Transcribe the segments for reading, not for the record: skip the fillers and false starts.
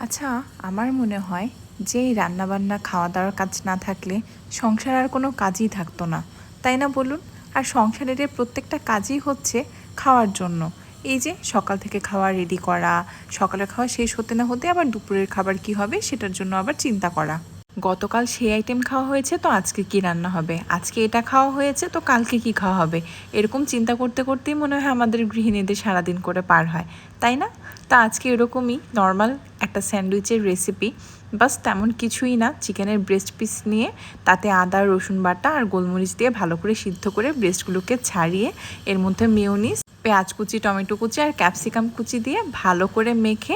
আচ্ছা, আমার মনে হয় যে এই রান্নাবান্না খাওয়া দাওয়ার কাজ না থাকলে সংসার আর কোনো কাজই থাকতো না, তাই না বলুন? আর সংসারের এই প্রত্যেকটা কাজই হচ্ছে খাওয়ার জন্য। এই যে সকাল থেকে খাওয়া রেডি করা, সকালের খাওয়া শেষ হতে না হতে আবার দুপুরের খাবার কি হবে সেটার জন্য আবার চিন্তা করা। গতকাল সেই আইটেম খাওয়া হয়েছে তো আজকে কি রান্না হবে, আজকে এটা খাওয়া হয়েছে তো কালকে কি খাওয়া হবে, এরকম চিন্তা করতে করতেই মনে হয় আমাদের গৃহিণীদের সারাদিন করে পার হয়, তাই না? তা আজকে এরকমই নর্মাল একটা স্যান্ডউইচের রেসিপি। বাস তেমন কিছুই না, চিকেনের ব্রেস্ট পিস নিয়ে তাতে আদা রসুন বাটা আর গোলমরিচ দিয়ে ভালো করে সিদ্ধ করে ব্রেস্টগুলোকে ছাড়িয়ে এর মধ্যে মেয়োনিজ, পেঁয়াজ কুচি, টমেটো কুচি আর ক্যাপসিকাম কুচি দিয়ে ভালো করে মেখে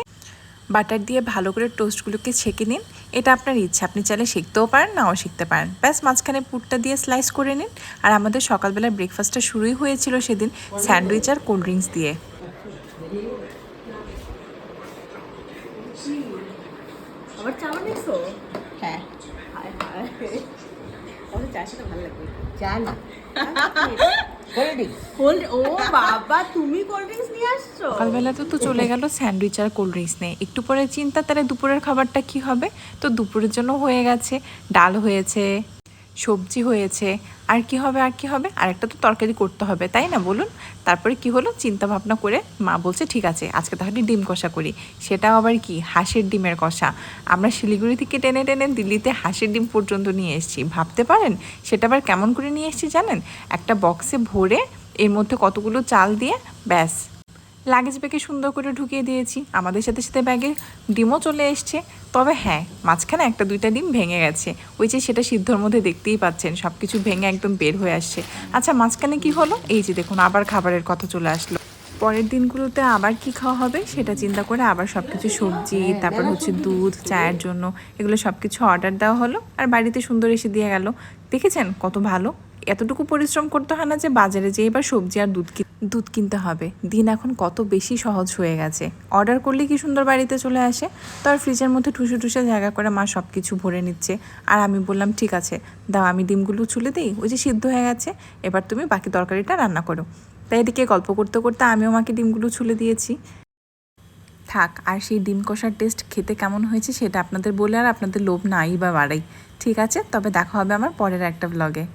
বাটার দিয়ে ভালো করে টোস্টগুলোকে ছেঁকে নিন। এটা আপনার ইচ্ছা, আপনি চাইলে শিখতেও পারেন, নাও শিখতে পারেন। ব্যাস মাঝখানে পুরটা দিয়ে স্লাইস করে নিন। আর আমাদের সকালবেলা ব্রেকফাস্টটা শুরুই হয়েছিল সেদিন স্যান্ডউইচ আর কোল্ড ড্রিঙ্কস দিয়ে। আবার চা বানিয়েছো? হ্যাঁ, হায় হায়, আমাদের চায়ের সাথে ভালো লাগবে। চা না কোল্ড ড্রিঙ্ক। কোল্ড, ও বাবা, তুমি কোল্ড ড্রিঙ্কস নিয়ে আসছো? সকালবেলাতে তো চলে গেল স্যান্ডউইচ আর কোল্ড ড্রিঙ্কস নিয়ে, একটু পরে চিন্তা তাহলে দুপুরের খাবারটা কি হবে। তো দুপুরের জন্য হয়ে গেছে, ডাল হয়েছে, সবজি হয়েছে, আর কি হবে আর কি হবে, আর একটা তো তরকারি করতে হবে, তাই না বলুন? তারপরে কি হলো, চিন্তা ভাবনা করে মা বলছে ঠিক আছে আজকে তাহলে ডিম কষা করি। সেটাও আবার কি, হাঁসের ডিমের কষা। আমরা শিলিগুড়ি থেকে টেনে টেনে দিল্লিতে হাঁসের ডিম পর্যন্ত নিয়ে এসেছি, ভাবতে পারেন? সেটা আবার কেমন করে নিয়ে এসেছি জানেন? একটা বক্সে ভরে এর মধ্যে কতগুলো চাল দিয়ে ব্যাস লাগেজ ব্যাগে সুন্দর করে ঢুকিয়ে দিয়েছি। আমাদের সাথে সাথে ব্যাগে ডিমও চলে এসছে। তবে হ্যাঁ, মাঝখানে একটা দুইটা ডিম ভেঙে গেছে, ওই যে সেটা সিদ্ধর মধ্যে দেখতেই পাচ্ছেন সব কিছু ভেঙে একদম বের হয়ে আসছে। আচ্ছা, মাঝখানে কি হলো, এই যে দেখুন আবার খাবারের কথা চলে আসলো। পরের দিনগুলোতে আবার কি খাওয়া হবে সেটা চিন্তা করে আবার সব কিছু সবজি, তারপর হচ্ছে দুধ, চায়ের জন্য এগুলো সব কিছু অর্ডার দেওয়া হলো আর বাড়িতে সুন্দর এসে দিয়ে গেল। দেখেছেন কত ভালো, এতটুকু পরিশ্রম করতে হয় না যে বাজারে যেয়ে এবার সবজি আর দুধ কিনতে হবে। দিন এখন কত বেশি সহজ হয়ে গেছে, অর্ডার করলে কি সুন্দর বাড়িতে চলে আসে। তো আর ফ্রিজের মধ্যে ঠুসে ঠুসে জায়গা করে মা সব কিছু ভরে নিচ্ছে। আর আমি বললাম ঠিক আছে দাও, আমি ডিমগুলো ছুলে দিই, ওই যে সিদ্ধ হয়ে গেছে, এবার তুমি বাকি তরকারিটা রান্না করো। তাই এদিকে গল্প করতে করতে আমিও মাকে ডিমগুলো ছুলে দিয়েছি। থাক, আর সেই ডিম কষার টেস্ট খেতে কেমন হয়েছে সেটা আপনাদের বলে আর আপনাদের লোভ নাই বা বাড়াই। ঠিক আছে, তবে দেখা হবে আমার পরের একটা ব্লগে।